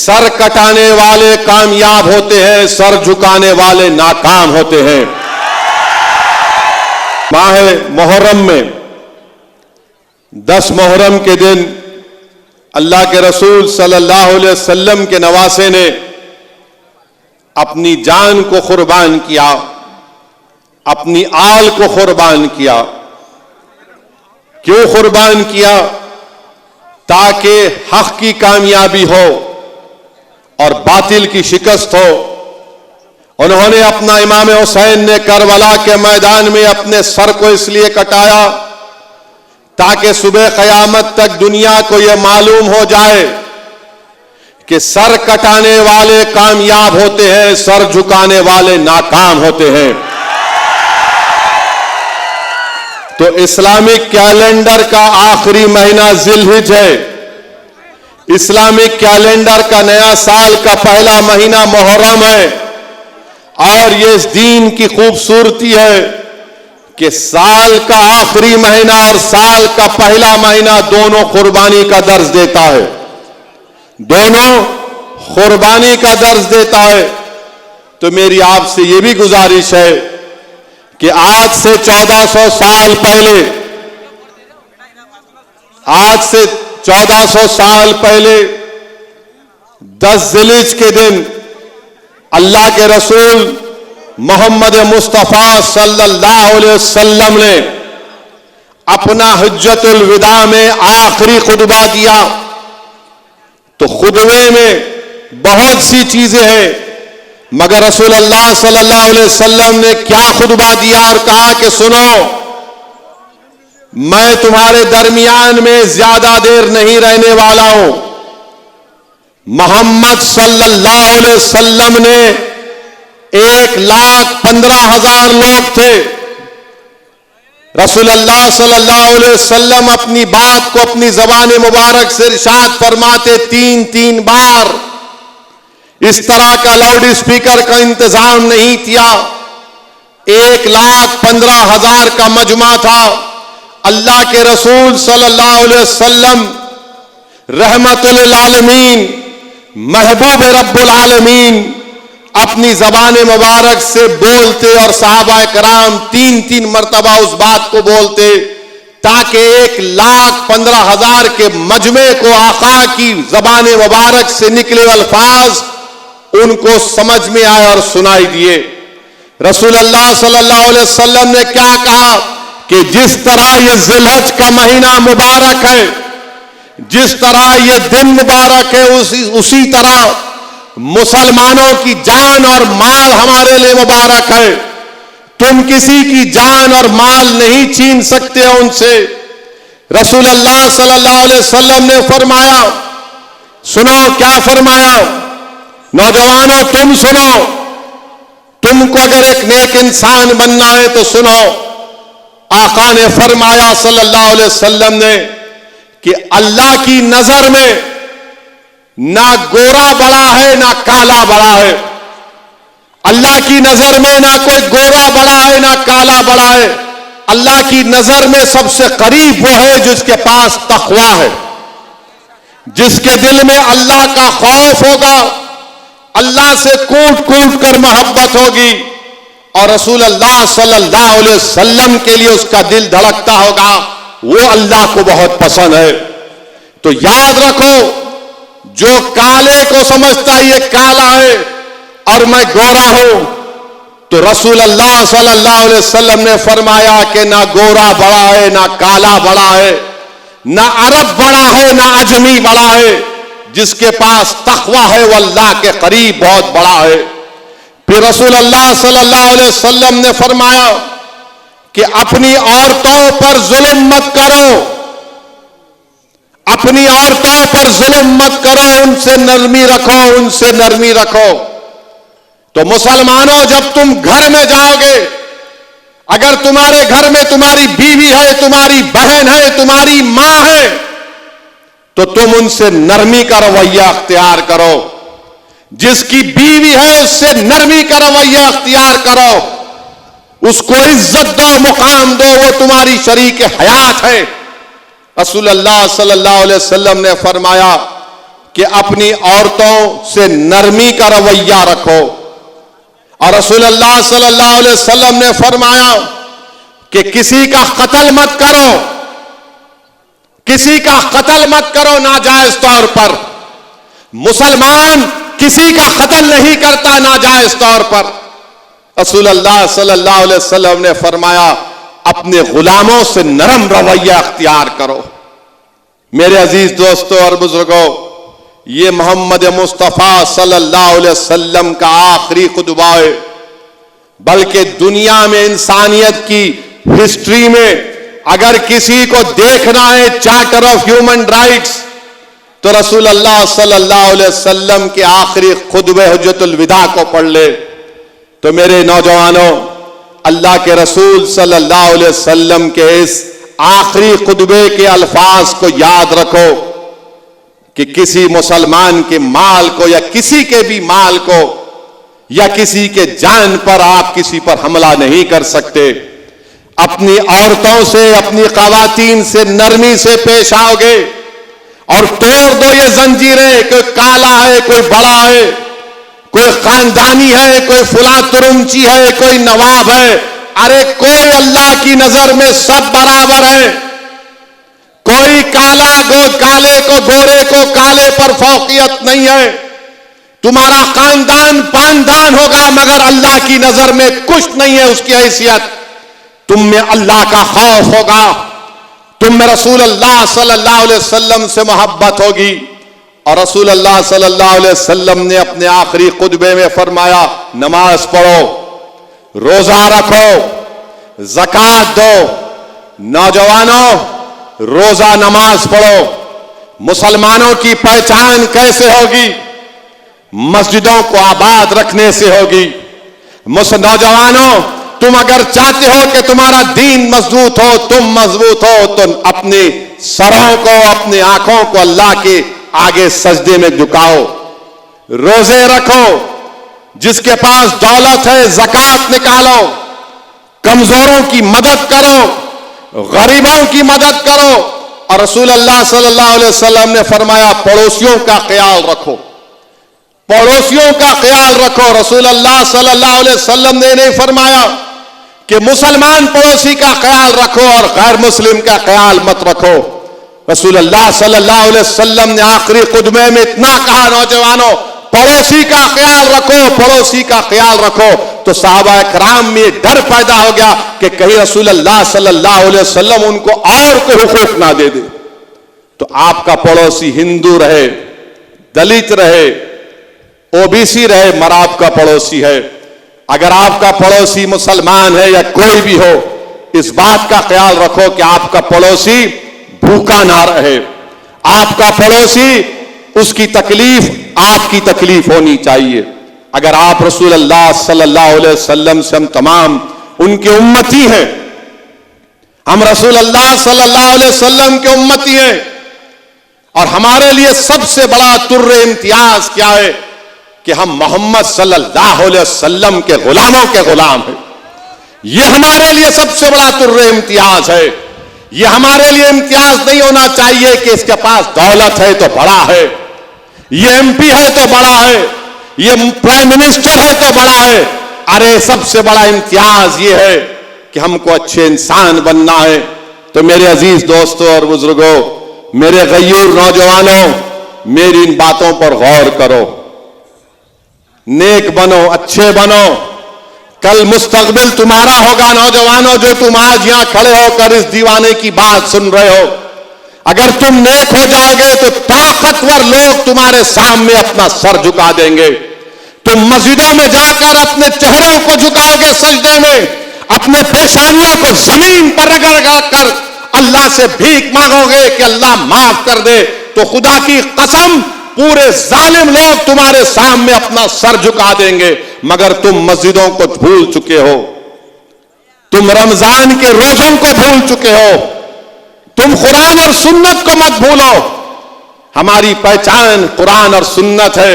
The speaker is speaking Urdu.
سر کٹانے والے کامیاب ہوتے ہیں، سر جھکانے والے ناکام ہوتے ہیں۔ ماہ محرم میں 10 محرم کے دن اللہ کے رسول صلی اللہ علیہ وسلم کے نواسے نے اپنی جان کو قربان کیا، اپنی آل کو قربان کیا۔ کیوں قربان کیا؟ تاکہ حق کی کامیابی ہو اور باطل کی شکست ہو۔ انہوں نے اپنا امام حسین نے کربلا کے میدان میں اپنے سر کو اس لیے کٹایا تاکہ صبح قیامت تک دنیا کو یہ معلوم ہو جائے کہ سر کٹانے والے کامیاب ہوتے ہیں، سر جھکانے والے ناکام ہوتے ہیں۔ تو اسلامک کیلنڈر کا آخری مہینہ ذی الحجہ ہے، اسلامک کیلنڈر کا نیا سال کا پہلا مہینہ محرم ہے، اور یہ اس دین کی خوبصورتی ہے کہ سال کا آخری مہینہ اور سال کا پہلا مہینہ دونوں قربانی کا درس دیتا ہے، دونوں قربانی کا درس دیتا ہے۔ تو میری آپ سے یہ بھی گزارش ہے کہ آج سے 1400 سال پہلے، آج سے 1400 سال پہلے 10 ذی الحجہ کے دن اللہ کے رسول محمد مصطفیٰ صلی اللہ علیہ وسلم نے اپنا حجۃ الوداع میں آخری خطبہ دیا۔ تو خطبے میں بہت سی چیزیں ہیں، مگر رسول اللہ صلی اللہ علیہ وسلم نے کیا خطبہ دیا اور کہا کہ سنو، میں تمہارے درمیان میں زیادہ دیر نہیں رہنے والا ہوں۔ محمد صلی اللہ علیہ وسلم نے 1,15,000 لوگ تھے۔ رسول اللہ صلی اللہ علیہ وسلم اپنی بات کو اپنی زبان مبارک سے ارشاد فرماتے 3 بار۔ اس طرح کا لاؤڈ اسپیکر کا انتظام نہیں کیا۔ 1,15,000 کا مجمع تھا۔ اللہ کے رسول صلی اللہ علیہ وسلم رحمت للعالمین، محبوب رب العالمین، اپنی زبان مبارک سے بولتے اور صحابہ کرام 3 مرتبہ اس بات کو بولتے تاکہ 1,15,000 کے مجمع کو آقا کی زبان مبارک سے نکلے الفاظ ان کو سمجھ میں آئے اور سنائی دیے۔ رسول اللہ صلی اللہ علیہ وسلم نے کیا کہا کہ جس طرح یہ ذی الحجہ کا مہینہ مبارک ہے، جس طرح یہ دن مبارک ہے، اسی طرح مسلمانوں کی جان اور مال ہمارے لیے مبارک ہے۔ تم کسی کی جان اور مال نہیں چھین سکتے ہو ان سے۔ رسول اللہ صلی اللہ علیہ وسلم نے فرمایا، سنو کیا فرمایا، نوجوانوں تم سنو، تم کو اگر ایک نیک انسان بننا ہے تو سنو۔ آقا نے فرمایا صلی اللہ علیہ وسلم نے کہ اللہ کی نظر میں نہ گورا بڑا ہے نہ کالا بڑا ہے۔ اللہ کی نظر میں نہ کوئی گورا بڑا ہے نہ کالا بڑا ہے۔ اللہ کی نظر میں سب سے قریب وہ ہے جس کے پاس تقویٰ ہے، جس کے دل میں اللہ کا خوف ہوگا، اللہ سے کوٹ کوٹ کر محبت ہوگی، اور رسول اللہ صلی اللہ علیہ وسلم کے لیے اس کا دل دھڑکتا ہوگا، وہ اللہ کو بہت پسند ہے۔ تو یاد رکھو، جو کالے کو سمجھتا ہے یہ کالا ہے اور میں گورا ہوں، تو رسول اللہ صلی اللہ علیہ وسلم نے فرمایا کہ نہ گورا بڑا ہے نہ کالا بڑا ہے، نہ عرب بڑا ہے نہ عجمی بڑا ہے، جس کے پاس تقویٰ ہے وہ اللہ کے قریب بہت بڑا ہے۔ پھر رسول اللہ صلی اللہ علیہ وسلم نے فرمایا کہ اپنی عورتوں پر ظلم مت کرو، اپنی عورتوں پر ظلم مت کرو، ان سے نرمی رکھو، ان سے نرمی رکھو۔ تو مسلمانوں، جب تم گھر میں جاؤ گے، اگر تمہارے گھر میں تمہاری بیوی ہے، تمہاری بہن ہے، تمہاری ماں ہے، تو تم ان سے نرمی کا رویہ اختیار کرو۔ جس کی بیوی ہے اس سے نرمی کا رویہ اختیار کرو، اس کو عزت دو، مقام دو، وہ تمہاری شریک حیات ہے۔ رسول اللہ صلی اللہ علیہ وسلم نے فرمایا کہ اپنی عورتوں سے نرمی کا رویہ رکھو. اور رسول اللہ صلی اللہ علیہ وسلم نے فرمایا کہ کسی کا قتل مت کرو، کسی کا قتل مت کرو ناجائز طور پر. مسلمان کسی کا قتل نہیں کرتا ناجائز طور پر. رسول اللہ صلی اللہ علیہ وسلم نے فرمایا اپنے غلاموں سے نرم رویہ اختیار کرو. میرے عزیز دوستوں اور بزرگوں، یہ محمد مصطفیٰ صلی اللہ علیہ وسلم کا آخری خطبہ ہے، بلکہ دنیا میں انسانیت کی ہسٹری میں اگر کسی کو دیکھنا ہے چارٹر آف ہیومن رائٹس تو رسول اللہ صلی اللہ علیہ وسلم کے آخری خطبہ حجۃ الوداع کو پڑھ لے. تو میرے نوجوانوں، اللہ کے رسول صلی اللہ علیہ وسلم کے اس آخری خطبے کے الفاظ کو یاد رکھو کہ کسی مسلمان کے مال کو یا کسی کے بھی مال کو یا کسی کے جان پر آپ کسی پر حملہ نہیں کر سکتے. اپنی عورتوں سے، اپنی خواتین سے نرمی سے پیش آؤ گے اور توڑ دو یہ زنجیریں. کوئی کالا ہے، کوئی بڑا ہے، کوئی خاندانی ہے، کوئی فلاں ترمچی ہے، کوئی نواب ہے. ارے کوئی اللہ کی نظر میں سب برابر ہے. کوئی کالے کو گورے کو کالے پر فوقیت نہیں ہے. تمہارا خاندان پاندان ہوگا مگر اللہ کی نظر میں کچھ نہیں ہے اس کی حیثیت. تم میں اللہ کا خوف ہوگا، تم میں رسول اللہ صلی اللہ علیہ وسلم سے محبت ہوگی. اور رسول اللہ صلی اللہ علیہ وسلم نے اپنے آخری خطبے میں فرمایا نماز پڑھو، روزہ رکھو، زکوٰۃ دو. نوجوانوں، روزہ نماز پڑھو. مسلمانوں کی پہچان کیسے ہوگی؟ مسجدوں کو آباد رکھنے سے ہوگی. نوجوانوں، تم اگر چاہتے ہو کہ تمہارا دین مضبوط ہو، تم مضبوط ہو، تو اپنے سروں کو، اپنی آنکھوں کو اللہ کے آگے سجدے میں جھکاؤ. روزے رکھو. جس کے پاس دولت ہے زکوٰۃ نکالو. کمزوروں کی مدد کرو، غریبوں کی مدد کرو. اور رسول اللہ صلی اللہ علیہ وسلم نے فرمایا پڑوسیوں کا خیال رکھو، پڑوسیوں کا خیال رکھو. رسول اللہ صلی اللہ علیہ وسلم نے نہیں فرمایا کہ مسلمان پڑوسی کا خیال رکھو اور غیر مسلم کا خیال مت رکھو. رسول اللہ صلی اللہ علیہ وسلم نے آخری خطبے میں اتنا کہا نوجوانوں پڑوسی کا خیال رکھو، پڑوسی کا خیال رکھو. تو صحابہ کرام میں ڈر پیدا ہو گیا کہ کہیں رسول اللہ صلی اللہ علیہ وسلم ان کو اور کوئی حقوق نہ دے دے. تو آپ کا پڑوسی ہندو رہے، دلت رہے، او بی سی رہے، مگر آپ کا پڑوسی ہے. اگر آپ کا پڑوسی مسلمان ہے یا کوئی بھی ہو، اس بات کا خیال رکھو کہ آپ کا پڑوسی بھوکا نہ رہے. آپ کا پڑوسی، اس کی تکلیف آپ کی تکلیف ہونی چاہیے. اگر آپ رسول اللہ صلی اللہ علیہ وسلم سے ہم تمام ان کے امتی ہیں، ہم رسول اللہ صلی اللہ علیہ وسلم کے امتی ہیں، اور ہمارے لیے سب سے بڑا تر امتیاز کیا ہے کہ ہم محمد صلی اللہ علیہ وسلم کے غلاموں کے غلام ہیں. یہ ہمارے لیے سب سے بڑا تر امتیاز ہے. یہ ہمارے لیے امتیاز نہیں ہونا چاہیے کہ اس کے پاس دولت ہے تو بڑا ہے، یہ ایم پی ہے تو بڑا ہے، یہ پرائم منسٹر ہے تو بڑا ہے. ارے سب سے بڑا امتیاز یہ ہے کہ ہم کو اچھے انسان بننا ہے. تو میرے عزیز دوستوں اور بزرگوں، میرے غیور نوجوانوں، میری ان باتوں پر غور کرو. نیک بنو، اچھے بنو. کل مستقبل تمہارا ہوگا نوجوانوں، جو تم آج یہاں کھڑے ہو کر اس دیوانے کی بات سن رہے ہو. اگر تم نیک ہو جاؤ گے تو طاقتور لوگ تمہارے سامنے اپنا سر جھکا دیں گے. تم مسجدوں میں جا کر اپنے چہروں کو جھکاؤ گے سجدے میں، اپنے پیشانیوں کو زمین پر رگڑ کر اللہ سے بھیک مانگو گے کہ اللہ معاف کر دے. تو خدا کی قسم پورے ظالم لوگ تمہارے سامنے اپنا سر جھکا دیں گے. مگر تم مسجدوں کو بھول چکے ہو، تم رمضان کے روزوں کو بھول چکے ہو، تم قرآن اور سنت کو مت بھولو. ہماری پہچان قرآن اور سنت ہے.